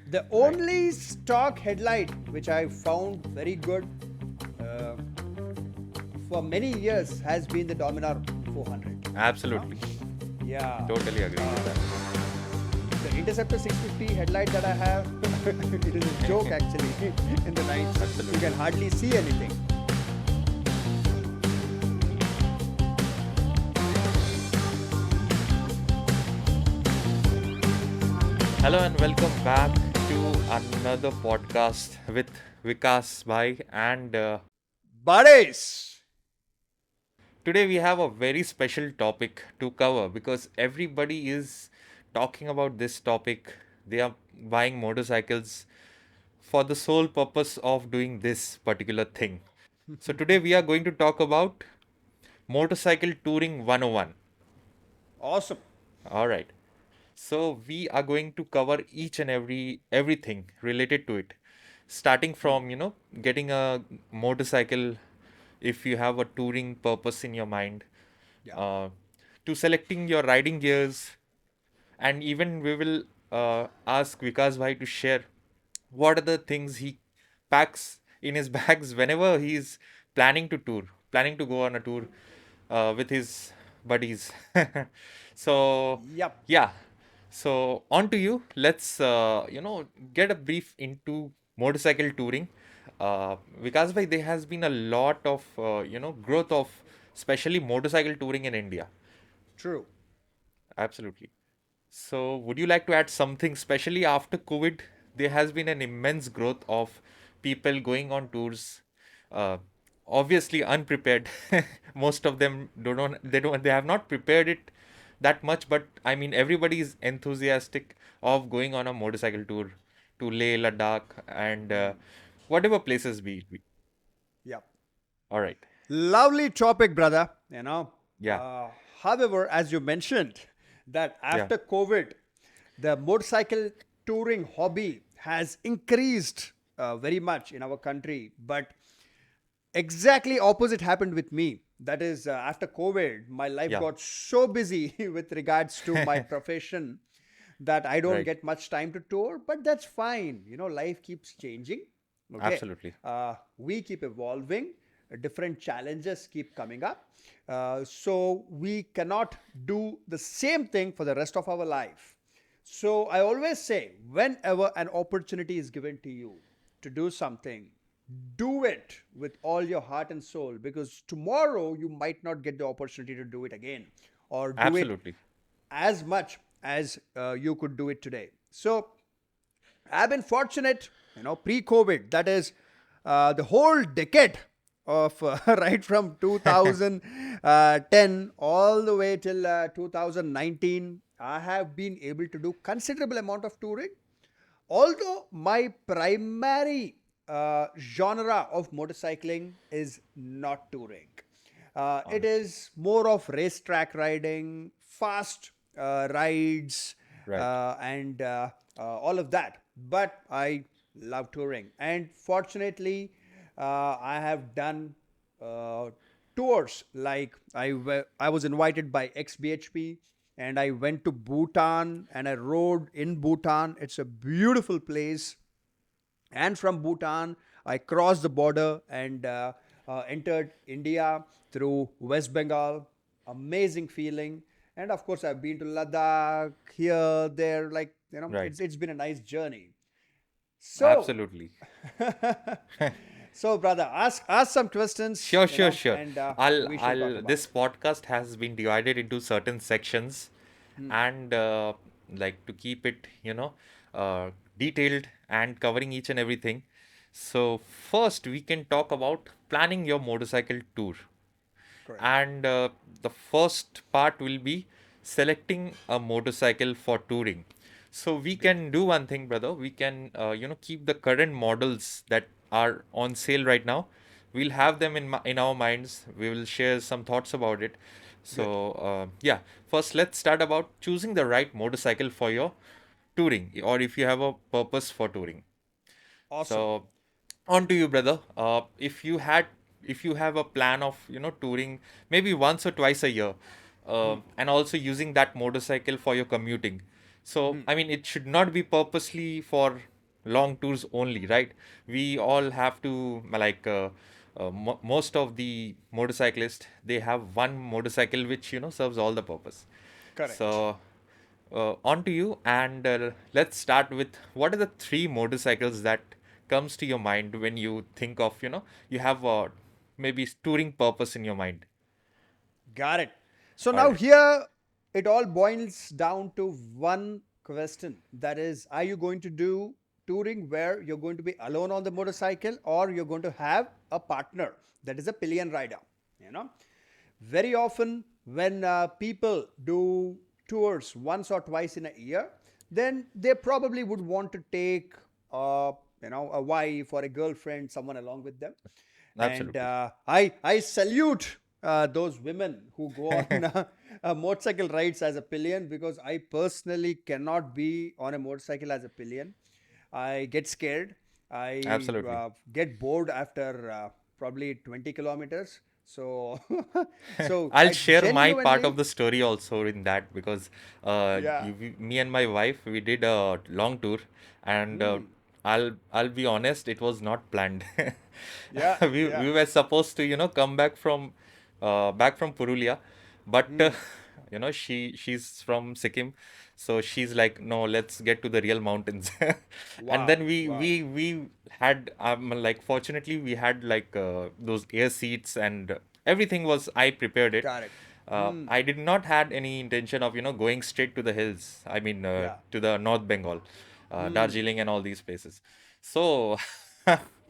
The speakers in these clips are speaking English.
The Right. only stock headlight which I found very good uh, for many years has been the Dominar 400. You know, Absolutely. yeah. Totally agree with Uh, that. the Interceptor 650 headlight that I have, it is a joke actually. In the night, you can Absolutely. hardly see anything. Hello and welcome back to another podcast with Vikas Bhai. And Buddies! today we have a very special topic to cover because everybody is talking about this topic. They are buying motorcycles for the sole purpose of doing this particular thing. So today we are going to talk about motorcycle touring 101. Awesome. All right. So we are going to cover each and everything related to it, starting from, getting a motorcycle if you have a touring purpose in your mind, Yeah. uh, to selecting your riding gears, and even we will ask Vikas Bhai to share what are the things he packs in his bags whenever he's planning to go on a tour with his buddies. So, Yep. yeah. So, on to you. Let's, get a brief into motorcycle touring. Vikas bhai, there has been a lot of, growth of especially motorcycle touring in India. True. Absolutely. So, would you like to add something, especially after COVID? There has been an immense growth of people going on tours, uh, obviously unprepared. Most of them they have not prepared it that much, but I mean, everybody is enthusiastic of going on a motorcycle tour to Leh, Ladakh, and whatever places be. Yep. All right. Lovely topic, brother. Yeah. However, as you mentioned, that Yeah. after COVID, the motorcycle touring hobby has increased very much in our country. But exactly opposite happened with me. That is, after COVID, my life Yeah. got so busy with regards to my profession that I don't Right. get much time to tour. But that's fine. Life keeps changing. Okay, Absolutely. we keep evolving. Different challenges keep coming up. So we cannot do the same thing for the rest of our life. So I always say, whenever an opportunity is given to you to do something, do it with all your heart and soul, because tomorrow you might not get the opportunity to do it again or do it Absolutely. as much as you could do it today. So I've been fortunate, pre-COVID, that is the whole decade of right from 2010 all the way till 2019, I have been able to do considerable amount of touring. Although my primary genre of motorcycling is not touring, All it right. is more of racetrack riding, fast rides, Right. and all of that. But I love touring, and fortunately, I have done uh, tours. Like I was invited by XBHP, and I went to Bhutan and I rode in Bhutan. It's a beautiful place. And from Bhutan, I crossed the border and entered India through West Bengal. Amazing feeling. And of course, I've been to Ladakh, here, there. Like, Right. it's been a nice journey. So, Absolutely. so brother, ask some questions, Sure, sure, sure. and I'll, we shall talk I'll. about. This podcast has been divided into certain sections, and like to keep it, detailed and covering each and everything. So first, we can talk about planning your motorcycle tour, Correct. and the first part will be selecting a motorcycle for touring. So we Great. can do one thing, brother. We can, keep the current models that are on sale right now. We'll have them in our minds. We will share some thoughts about it. So Good. yeah, first let's start about choosing the right motorcycle for your touring, or if you have a purpose for touring. Awesome. So, on to you, brother. If you have a plan of touring maybe once or twice a year, and also using that motorcycle for your commuting. So, I mean, it should not be purposely for long tours only, right? We all have to most of the motorcyclists, they have one motorcycle which serves all the purpose. Correct. So on to you, and let's start with what are the three motorcycles that comes to your mind when you think of you have maybe touring purpose in your mind. Got it. So All now right. here it all boils down to one question. That is, are you going to do touring where you're going to be alone on the motorcycle, or you're going to have a partner that is a pillion rider? You know, very often when people do tours once or twice in a year, then they probably would want to take a wife or a girlfriend, someone along with them. And Absolutely. I salute those women who go on motorcycle rides as a pillion, because I personally cannot be on a motorcycle as a pillion. I get scared. I Absolutely. get bored after probably 20 kilometers. So, so I'll I share my part genuinely, of the story also in that, because yeah. me and my wife, we did a long tour, and Hmm. I'll be honest, it was not planned. Yeah, yeah. We were supposed to come back from Purulia, but Hmm. she's from Sikkim, so she's like, no, let's get to the real mountains. And Wow, then we wow. we we had like fortunately we had like those air seats, and everything was, I prepared it. Correct. Hmm. I did not had any intention of going straight to the hills. I mean, Yeah. to the North Bengal, Hmm. Darjeeling and all these places. So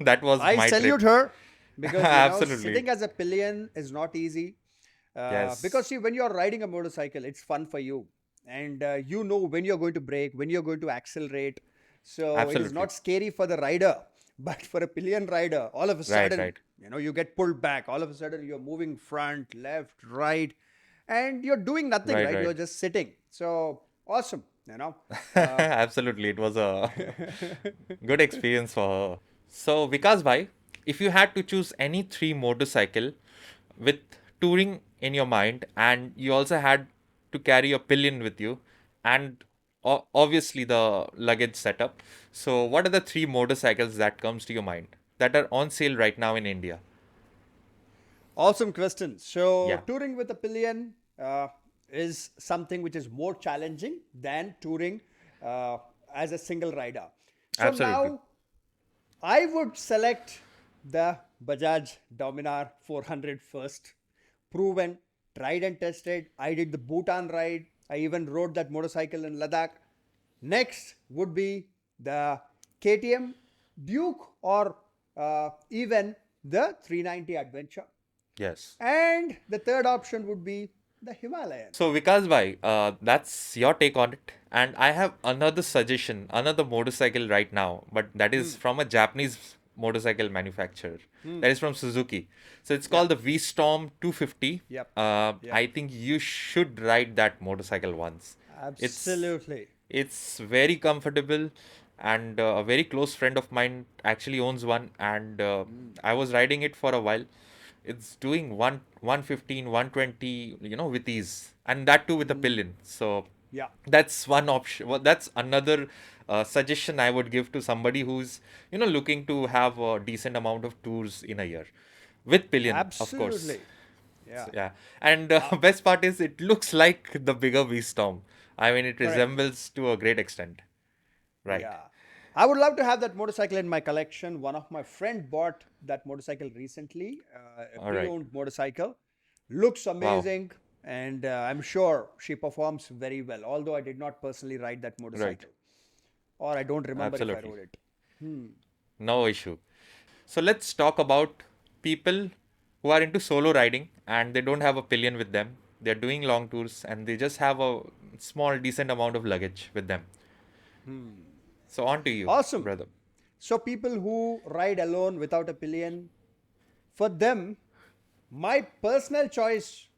that was I my trip. salute her, because Absolutely. sitting as a pillion is not easy. Because Yes. see, when you're riding a motorcycle, it's fun for you, and you know when you're going to brake, when you're going to accelerate. So it is Absolutely. not scary for the rider, but for a pillion rider, all of a Right, sudden, right. you get pulled back. All of a sudden, you're moving front, left, right, and you're doing nothing, Right, right? right. You're just sitting. So awesome, Uh, Absolutely. It was a good experience for her. So, Vikas bhai, if you had to choose any three motorcycle with touring in your mind, and you also had to carry a pillion with you, and obviously the luggage setup. So, what are the three motorcycles that comes to your mind that are on sale right now in India? Awesome question. So, Yeah, touring with a pillion is something which is more challenging than touring uh, as a single rider. So, absolutely. now I would select the Bajaj Dominar 400 first. Proven, tried and tested. I did the Bhutan ride. I even rode that motorcycle in Ladakh. Next would be the KTM Duke, or even the 390 Adventure. Yes. And the third option would be the Himalayan. So Vikas bhai, that's your take on it. And I have another suggestion, another motorcycle right now, but that is Hmm. from a Japanese motorcycle manufacturer. Hmm. That is from Suzuki. So it's Yeah. called the V-Storm 250. Yep. Yep. I think you should ride that motorcycle once. It's Absolutely. it's very comfortable, and a very close friend of mine actually owns one, and Hmm. I was riding it for a while. It's doing 115, 120, with ease, and that too with a Hmm. pillion. So Yeah. that's one option. Well, that's another suggestion I would give to somebody who's looking to have a decent amount of tours in a year with pillion, of course. Absolutely. So, Yeah. yeah, and Uh, best part is it looks like the bigger V Storm. I mean, it correct. resembles to a great extent. Right. Yeah. I would love to have that motorcycle in my collection. One of my friend bought that motorcycle recently, a All right. pre-owned motorcycle. Looks Wow. amazing, and I'm sure she performs very well. Although I did not personally ride that Right. motorcycle, or I don't remember if I Absolutely. rode it. Hmm. No issue. So let's talk about people who are into solo riding and they don't have a pillion with them. They're doing long tours and they just have a small, decent amount of luggage with them. So on to you, Awesome. brother. So people who ride alone without a pillion, for them, my personal choice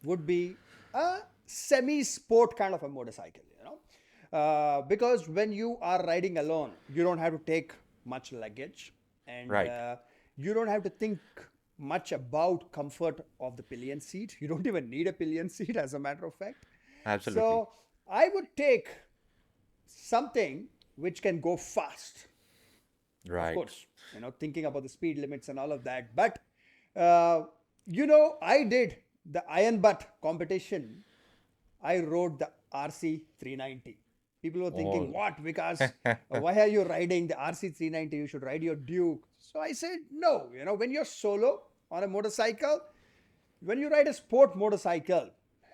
would be a semi-sport kind of a motorcycle. Because when you are riding alone, you don't have to take much luggage, and Right. you don't have to think much about comfort of the pillion seat. You don't even need a pillion seat, as a matter of fact. Absolutely. So I would take something which can go fast. of Right. course, thinking about the speed limits and all of that. But, I did the iron butt competition. I rode the RC 390. People were thinking, Oh, what, Vikas? Why are you riding the RC 390? You should ride your Duke. So I said, no, when you're solo on a motorcycle, when you ride a sport motorcycle,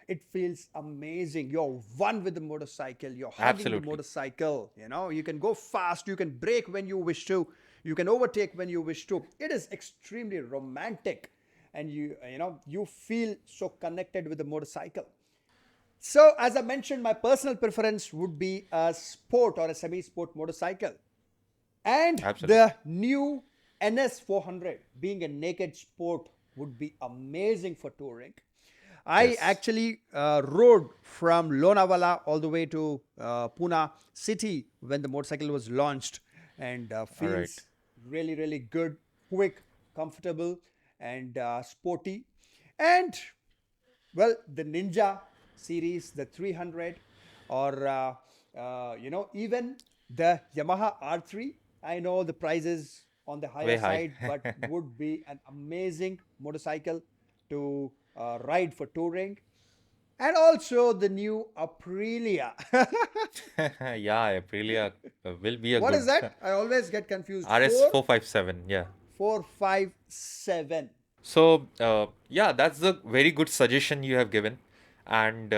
it feels amazing. You're one with the motorcycle, you're hugging the absolutely. motorcycle, you can go fast, you can brake when you wish to, you can overtake when you wish to. It is extremely romantic, and you feel so connected with the motorcycle. So, as I mentioned, my personal preference would be a sport or a semi sport motorcycle. And Absolutely. the new NS 400, being a naked sport, would be amazing for touring. I Yes. actually rode from Lonavala all the way to Pune city when the motorcycle was launched, and All right. feels really, really good, quick, comfortable, and sporty. And well, the Ninja series, the 300, or even the Yamaha R3. I know the prices on the higher Way high. side, but would be an amazing motorcycle to ride for touring. And also the new Aprilia. Yeah, Aprilia will be a What is good that? I always get confused. RS 457. Yeah. 4457. So, yeah, that's a very good suggestion you have given, and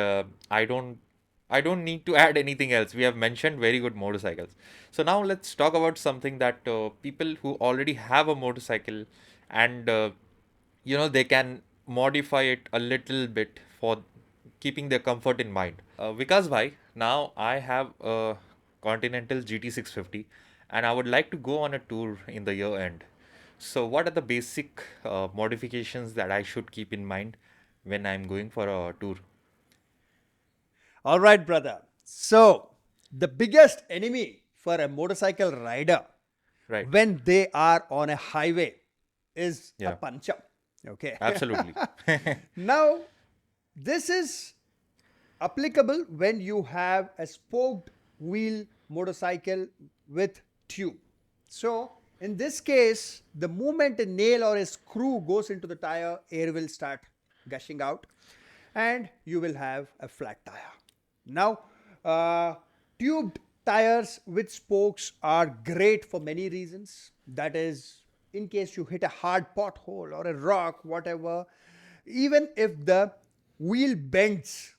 I don't need to add anything else. We have mentioned very good motorcycles. So now let's talk about something that people who already have a motorcycle, and they can modify it a little bit for keeping their comfort in mind. Vikas bhai, now I have a Continental GT650, and I would like to go on a tour in the year end. So, what are the basic modifications that I should keep in mind when I'm going for a tour? All right, brother. So, the biggest enemy for a motorcycle rider Right. when they are on a highway is a Yeah. puncture. Okay. Absolutely. Now, this is applicable when you have a spoked wheel motorcycle with tube. So, in this case, the moment a nail or a screw goes into the tire, air will start gushing out and you will have a flat tire. Now, tubed tires with spokes are great for many reasons. That is, in case you hit a hard pothole or a rock, whatever, even if the wheel bends,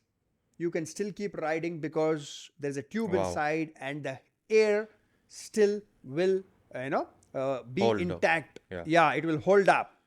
you can still keep riding because there's a tube Wow. inside and the air still will be Hold up. intact. Yeah. Yeah, it will hold up,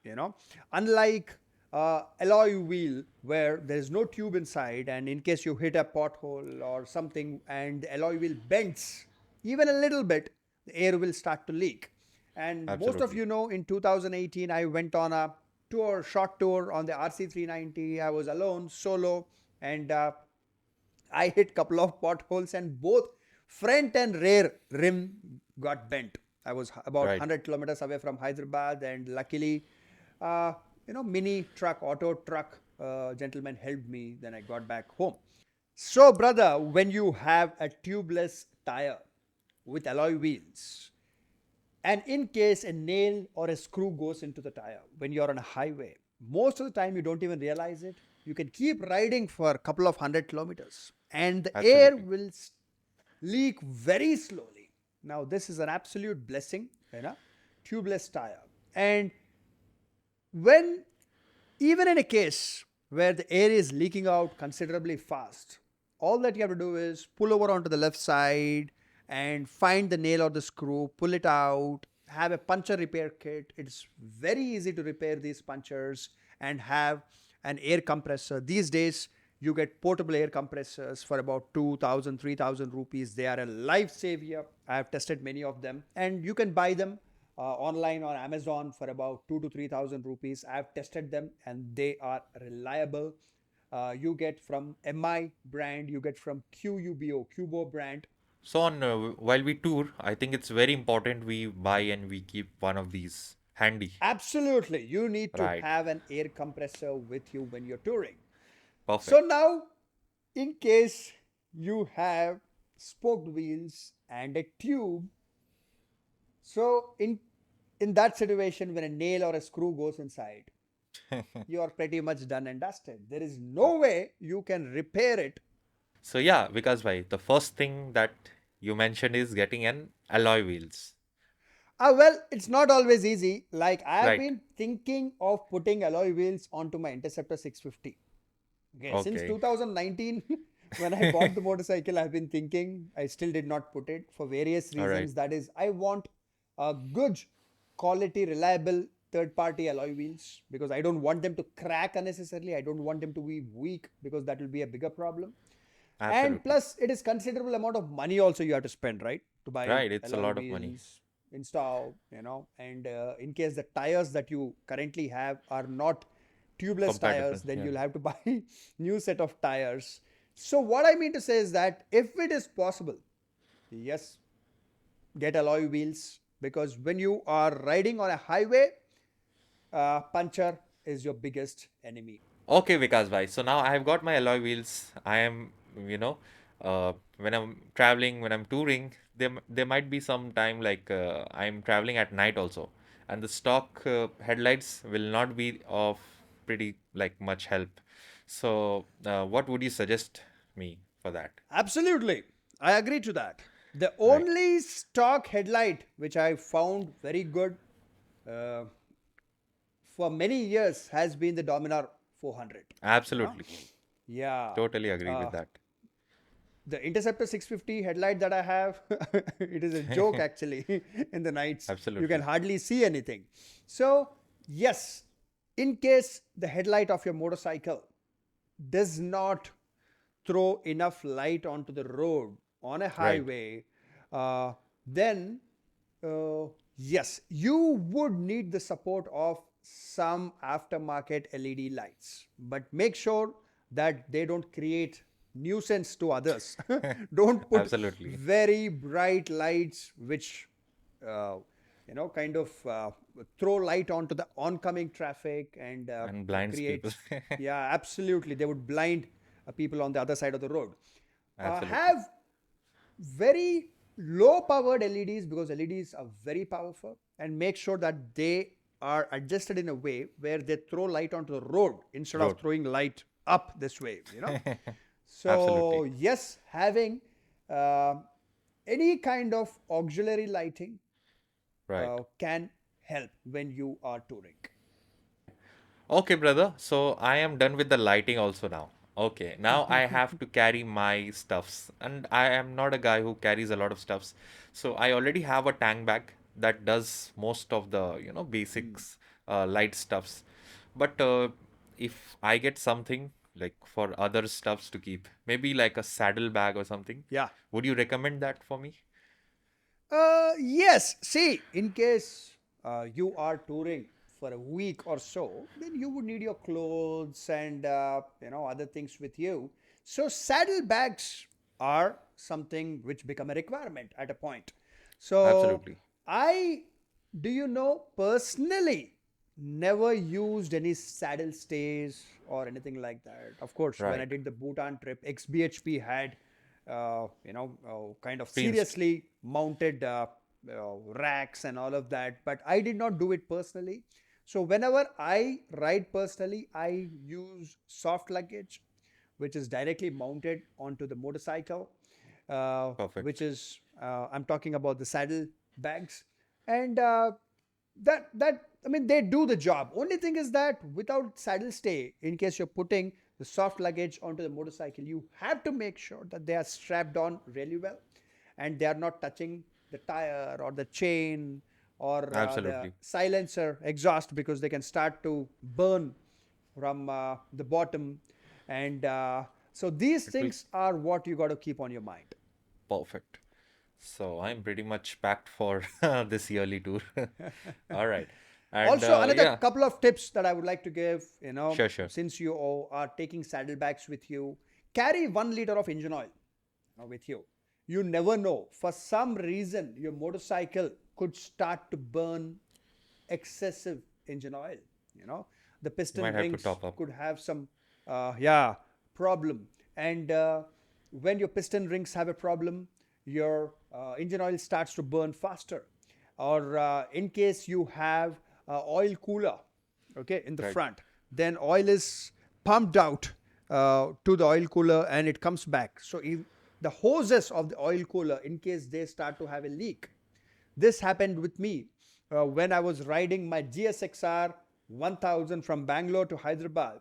unlike alloy wheel where there is no tube inside, and in case you hit a pothole or something and the alloy wheel bends even a little bit, the air will start to leak. And most of Absolutely. you know, in 2018 I went on a tour, short tour on the RC390. I was alone, solo, and I hit couple of potholes and both front and rear rim got bent. I was about Right. 100 kilometers away from Hyderabad, and luckily, uh, mini truck, auto truck gentleman helped me. Then I got back home. So, brother, when you have a tubeless tire with alloy wheels, and in case a nail or a screw goes into the tire when you're on a highway, most of the time you don't even realize it. You can keep riding for a couple of 100 kilometers and the air Absolutely. will leak very slowly. Now, this is an absolute blessing, tubeless tire. And when, even in a case where the air is leaking out considerably fast, all that you have to do is pull over onto the left side and find the nail or the screw, pull it out, have a puncture repair kit. It's very easy to repair these punctures, and have an air compressor. These days, you get portable air compressors for about 2,000, 3,000 rupees. They are a lifesaver. I have tested many of them, and you can buy them online on Amazon for about 2 to 3,000 rupees. I have tested them and they are reliable. You get from MI brand, you get from Cubo brand. So on while we tour, I think it's very important we buy and we keep one of these handy. Absolutely, you need to Right. have an air compressor with you when you're touring. So Perfect. now, in case you have spoked wheels and a tube, So in that situation, when a nail or a screw goes inside, you are pretty much done and dusted. There is no way you can repair it. So yeah, because why? The first thing that you mentioned is getting an alloy wheels. Well, it's not always easy. Like I have Right. been thinking of putting alloy wheels onto my Interceptor 650. Okay, since Okay. 2019, when I bought the motorcycle, I've been thinking. I still did not put it for various All right. reasons. That is, I want a good quality, reliable third party alloy wheels because I don't want them to crack unnecessarily. I don't want them to be weak because that will be a bigger problem. And Absolutely. plus, it is considerable amount of money also you have to spend, right? To buy Right. It's a alloy lot of money. wheels, install, and in case the tires that you currently have are not tubeless Compatible. tires, then Yeah. you'll have to buy new set of tires. So what I mean to say is that if it is possible, yes, get alloy wheels because when you are riding on a highway, puncture is your biggest enemy. Okay, Vikas bhai. So now I have got my alloy wheels. I am, you know, when I'm traveling, when I'm touring, there might be some time like I'm traveling at night also, and the stock headlights will not be of pretty like much help. So what would you suggest me for that? Absolutely. I agree to that. The Right. only stock headlight which I found very good uh, for many years has been the Dominar 400. You know? Absolutely. Yeah. Totally agree with Uh, that. the Interceptor 650 headlight that I have, it is a joke actually in the nights. You can Absolutely. hardly see anything. So, yes, in case the headlight of your motorcycle does not throw enough light onto the road on a Right. highway, uh, then uh, yes, you would need the support of some aftermarket LED lights. But make sure that they don't create nuisance to others. Don't put Absolutely. very bright lights which uh, kind of throw light onto the oncoming traffic and And blinds people. creates, yeah, absolutely. They would blind people on the other side of the road. Absolutely. Have very low powered LEDs because LEDs are very powerful and make sure that they are adjusted in a way where they throw light onto the road instead of Road. throwing light up this way. So, Absolutely. yes, having uh, any kind of auxiliary lighting Right. can help when you are touring. Okay, brother. So I am done with the lighting also now. Okay, now I have to carry my stuffs, and I am not a guy who carries a lot of stuffs. So I already have a tank bag that does most of the, basics, light stuffs. But if I get something like for other stuffs to keep, maybe like a saddle bag or something, Yeah. would you recommend that for me? Yes. See, in case you are touring for a week or so, then you would need your clothes and other things with you. So saddlebags are something which become a requirement at a point. So Absolutely. I, do you know, personally never used any saddle stays or anything like that. Of course, when I Right. did the Bhutan trip, XBHP had kind of Pinced. seriously mounted racks and all of that, but I did not do it personally. So whenever I ride personally, I use soft luggage, which is directly mounted onto the motorcycle, which Perfect. is I'm talking about the saddle bags, and that I mean they do the job. Only thing is that without saddle stay, in case you're putting the soft luggage onto the motorcycle, you have to make sure that they are strapped on really well, and they are not touching the tire or the chain or the Absolutely. silencer exhaust because they can start to burn from the bottom, and so these It will things are what you got to keep on your mind. perfect. So I'm pretty much packed for this yearly tour. All right. And Also, another yeah, couple of tips that I would like to give, sure, sure. since you are taking saddlebags with you, carry 1 liter of engine oil with you. You never know. For some reason, your motorcycle could start to burn excessive engine oil. You know, the You piston might have to rings top up. could have some, yeah, problem. And when your piston rings have a problem, your engine oil starts to burn faster. or in case you have oil cooler, okay, in the Right. front, then oil is pumped out to the oil cooler and it comes back. So if the hoses of the oil cooler, in case they start to have a leak, this happened with me when I was riding my GSXR 1000 from Bangalore to Hyderabad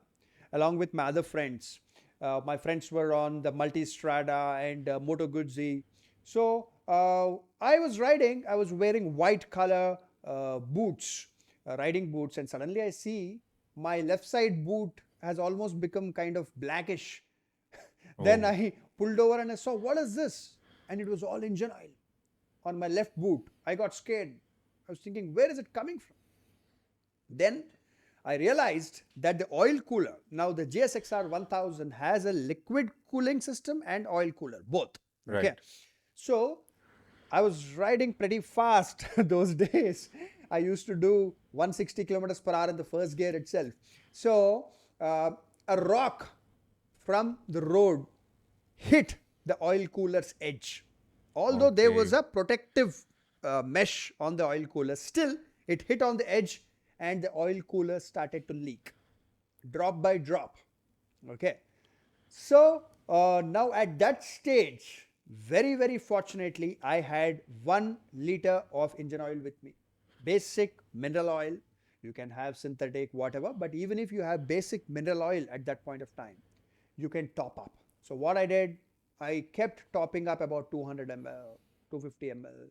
along with my other friends. My friends were on the multi strada and Moto Guzzi. So I was riding, I was wearing white color boots, riding boots, and suddenly I see my left side boot has almost become kind of blackish. Then Oh, I pulled over and I saw, what is this? And it was all engine oil on my left boot. I got scared. I was thinking, where is it coming from? Then I realized that the oil cooler, now the GSXR 1000 has a liquid cooling system and oil cooler, both. Okay. right. So I was riding pretty fast those days. I used to do 160 kilometers per hour in the first gear itself. So a rock from the road hit the oil cooler's edge. Although there was Okay. a protective mesh on the oil cooler, still it hit on the edge and the oil cooler started to leak drop by drop. Okay. So now at that stage, very, very fortunately, I had 1 liter of engine oil with me. Basic mineral oil. You can have synthetic, whatever, but even if you have basic mineral oil at that point of time, you can top up. So what I did, I kept topping up about 200 ml, 250 ml,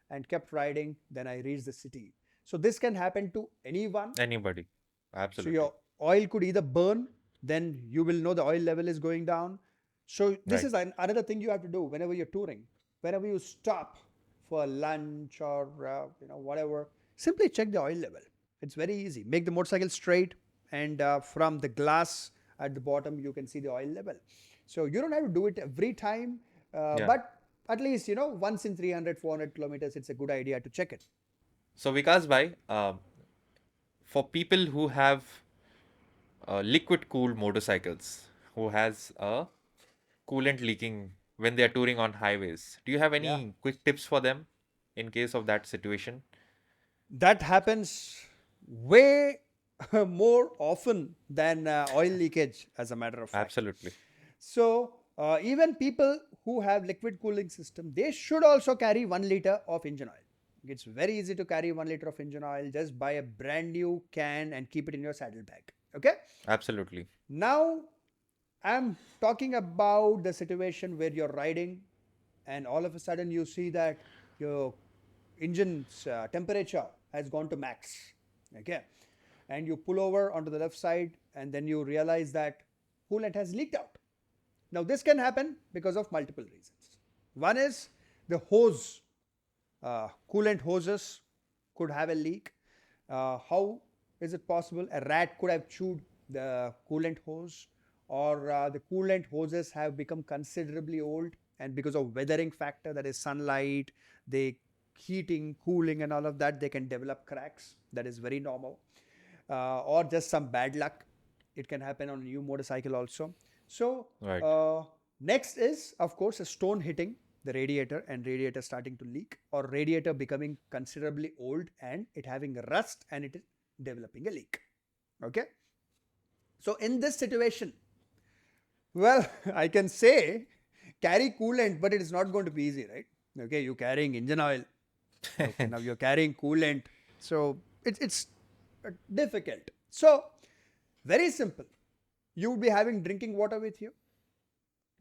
and kept riding. Then I reached the city. So this can happen to anyone. Anybody. So Absolutely. your oil could either burn, then you will know the oil level is going down. So this Right. is another thing you have to do whenever you're touring. Whenever you stop for lunch or whatever, simply check the oil level. It's very easy. Make the motorcycle straight, and from the glass at the bottom you can see the oil level. So you don't have to do it every time, Yeah. but at least once in 300, 400 kilometers, it's a good idea to check it. So Vikas bhai, for people who have liquid cooled motorcycles, who has a coolant leaking when they are touring on highways, do you have Yeah. any quick tips for them in case of that situation? That happens way more often than oil leakage, as a matter of fact. Absolutely. So even people who have liquid cooling system, they should also carry 1 liter of engine oil. It's very easy to carry 1 liter of engine oil. Just buy a brand new can and keep it in your saddlebag. Okay. Absolutely. Now I'm talking about the situation where you're riding and all of a sudden you see that your engine's temperature has gone to max. Okay. And you pull over onto the left side and then you realize that coolant has leaked out. Now, this can happen because of multiple reasons. One is the hose, coolant hoses could have a leak. How is it possible? A rat could have chewed the coolant hose, or the coolant hoses have become considerably old, and because of weathering factor, that is sunlight, they heating, cooling, and all of that, they can develop cracks. That is very normal. Or just some bad luck. It can happen on a new motorcycle also. So Right. next is, of course, a stone hitting the radiator and radiator starting to leak, or radiator becoming considerably old and it having rust and it is developing a leak. Okay. So in this situation, well, I can say carry coolant, but it is not going to be easy, right? Okay, you're carrying engine oil. Okay, now you're carrying coolant. So it's difficult. So, very simple. You would be having drinking water with you.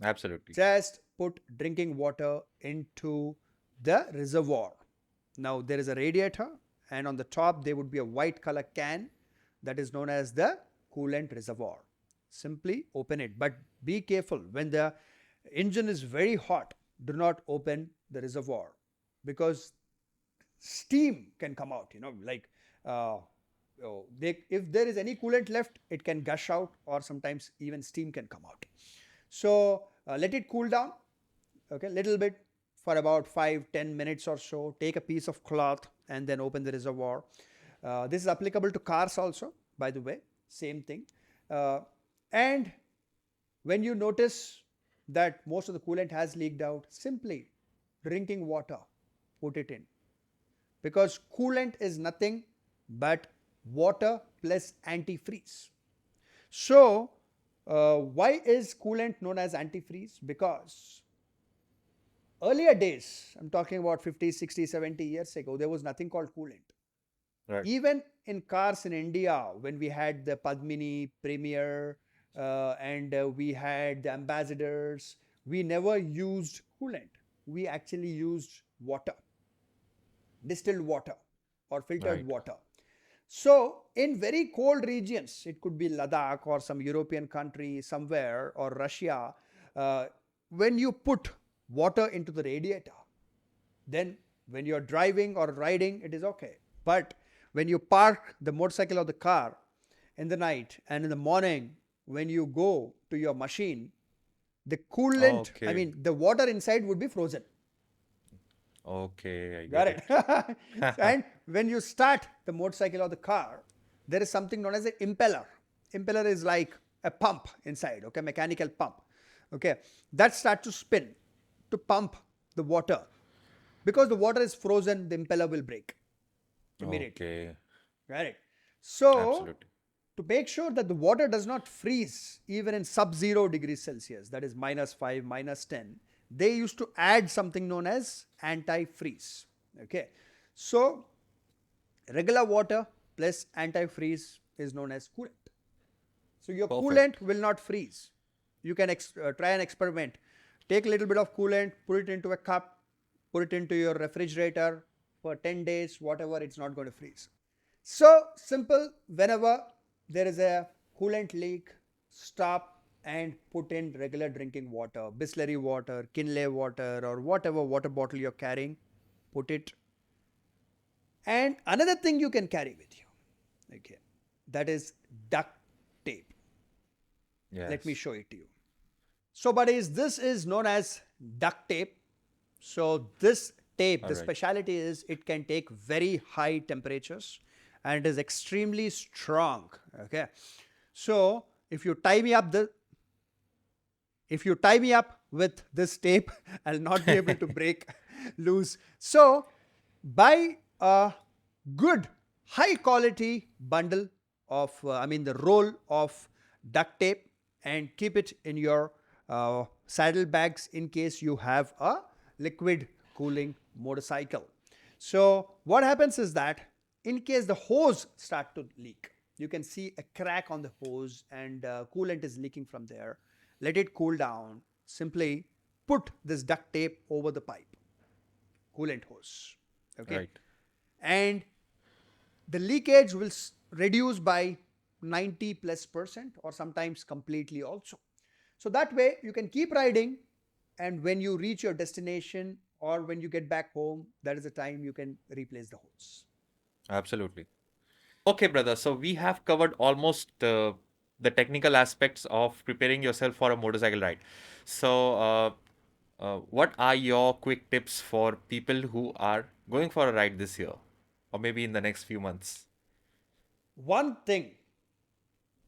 Absolutely. Just put drinking water into the reservoir. Now, there is a radiator, and on the top, there would be a white color can that is known as the coolant reservoir. Simply open it, but be careful when the engine is very hot. Do not open the reservoir because steam can come out, like if there is any coolant left, it can gush out, or sometimes even steam can come out. So let it cool down, okay, little bit for about 5-10 minutes or so. Take a piece of cloth and then open the reservoir. This is applicable to cars also, by the way, same thing. And when you notice that most of the coolant has leaked out, simply drinking water, put it in. because coolant is nothing but water plus antifreeze. So, why is coolant known as antifreeze? Because earlier days, I'm talking about 50, 60, 70 years ago, there was nothing called coolant. Right. Even in cars in India, when we had the Padmini, Premier, and we had the ambassadors, we never used coolant. We actually used water, distilled water or filtered Right. water. So, in very cold regions, it could be Ladakh or some European country somewhere or Russia, uh, when you put water into the radiator, then when you're driving or riding, it is okay. But when you park the motorcycle or the car in the night and in the morning, when you go to your machine, the coolant, I Okay. mean, the water inside would be frozen. Okay, I Got get it. it. And when you start the motorcycle or the car, there is something known as an impeller. Impeller is like a pump inside, okay, mechanical pump. Okay, that starts to spin to pump the water. Because the water is frozen, the impeller will break immediately. Okay. Right. So, Absolutely. to make sure that the water does not freeze even in sub-zero degrees Celsius, that is -5, -10, they used to add something known as antifreeze. Okay. So, regular water plus antifreeze is known as coolant. So, your Perfect. coolant will not freeze. You can try an experiment. Take a little bit of coolant, put it into a cup, put it into your refrigerator for 10 days, whatever, it's not going to freeze. So simple, whenever there is a coolant leak, stop and put in regular drinking water, Bisleri water, Kinley water, or whatever water bottle you're carrying, put it. And another thing you can carry with you, okay, that is duct tape. Let me Yes. show it to you. So, buddies, this is known as duct tape. So, this tape, All the right. speciality is it can take very high temperatures and is extremely strong. Okay. So, if you tie me up with this tape, I'll not be able to break loose. So, buy a good high quality bundle of, the roll of duct tape and keep it in your saddle bags in case you have a liquid cooling motorcycle. So, what happens is that in case the hose start to leak, you can see a crack on the hose and coolant is leaking from there. Let it cool down. Simply put this duct tape over the pipe, coolant hose. Okay. Right. And the leakage will reduce by 90 plus percent or sometimes completely also. So that way you can keep riding, and when you reach your destination or when you get back home, that is the time you can replace the hose. Absolutely. Okay, brother. So we have covered almost the technical aspects of preparing yourself for a motorcycle ride. So, what are your quick tips for people who are going for a ride this year, or maybe in the next few months? One thing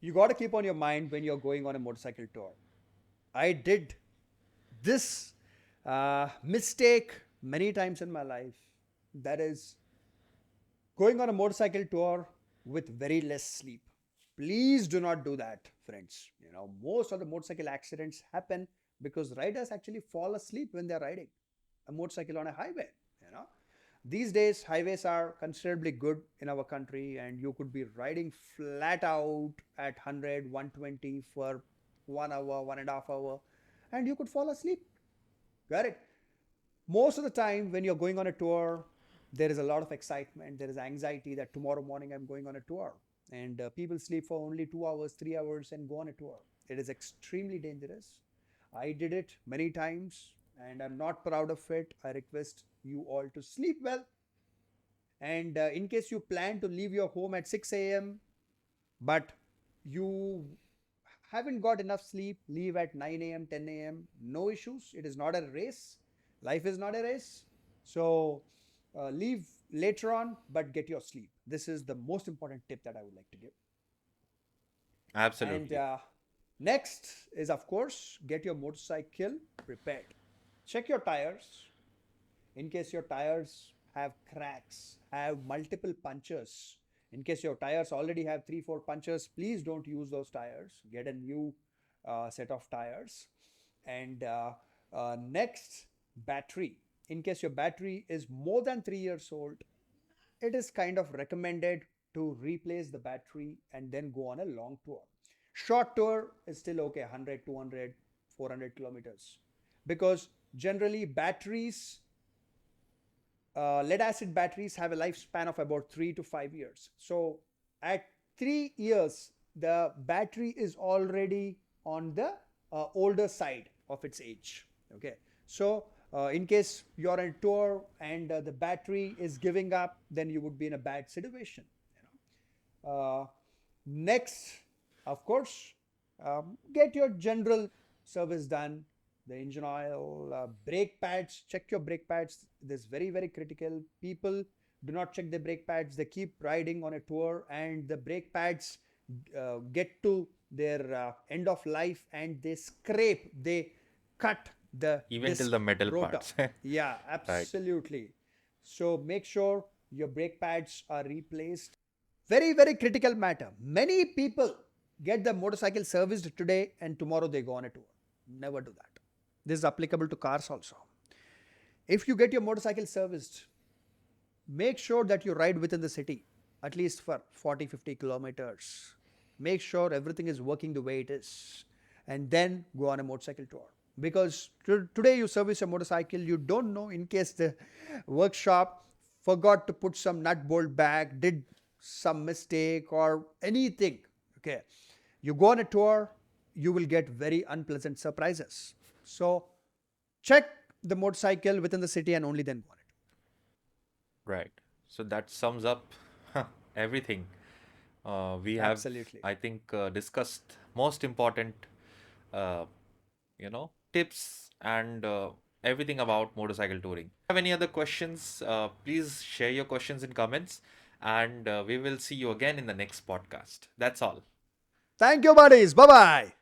you got to keep on your mind when you're going on a motorcycle tour. I did this mistake many times in my life. That is going on a motorcycle tour with very less sleep. Please do not do that, friends. Most of the motorcycle accidents happen because riders actually fall asleep when they're riding a motorcycle on a highway. You know, these days highways are considerably good in our country, and you could be riding flat out at 100, 120 for 1 hour, 1.5 hour, and you could fall asleep. Got it? Most of the time when you're going on a tour, there is a lot of excitement, there is anxiety that tomorrow morning I'm going on a tour, and people sleep for only 2 hours, 3 hours and go on a tour. It is extremely dangerous. I did it many times and I'm not proud of it. I request you all to sleep well, and in case you plan to leave your home at 6 a.m. but you haven't got enough sleep, leave at 9 a.m., 10 a.m. No issues. It is not a race. Life is not a race. So leave later on, but get your sleep. This is the most important tip that I would like to give. And Absolutely. next is, of course, get your motorcycle prepared. Check your tires in case your tires have cracks, have multiple punctures. In case your tires already have 3, 4 punctures, please don't use those tires. Get a new set of tires. And next, battery. In case your battery is more than 3 years old, it is kind of recommended to replace the battery and then go on a long tour. Short tour is still okay, 100, 200, 400 kilometers. Because generally, batteries, lead acid batteries have a lifespan of about 3 to 5 years. So at 3 years, the battery is already on the older side of its age. Okay, so in case you're on a tour and the battery is giving up, then you would be in a bad situation. Next, of course, get your general service done. The engine oil, brake pads. Check your brake pads. This is very, very critical. People do not check their brake pads. They keep riding on a tour, and the brake pads get to their end of life, and they scrape. They cut the Even till disc the metal rotor. parts. Yeah, Right. absolutely. So make sure your brake pads are replaced. Very, very critical matter. Many people get the motorcycle serviced today and tomorrow they go on a tour. Never do that. This is applicable to cars also. If you get your motorcycle serviced, make sure that you ride within the city at least for 40, 50 kilometers. Make sure everything is working the way it is, and then go on a motorcycle tour. Because today you service a motorcycle, you don't know in case the workshop forgot to put some nut bolt back, did some mistake or anything. Okay, you go on a tour, you will get very unpleasant surprises. So check the motorcycle within the city and only then go on it. Right. So that sums up everything. We have, Absolutely. I think, discussed most important, uh, tips and everything about motorcycle touring. If you have any other questions, please share your questions in comments, and we will see you again in the next podcast. That's all. Thank you, buddies. Bye bye.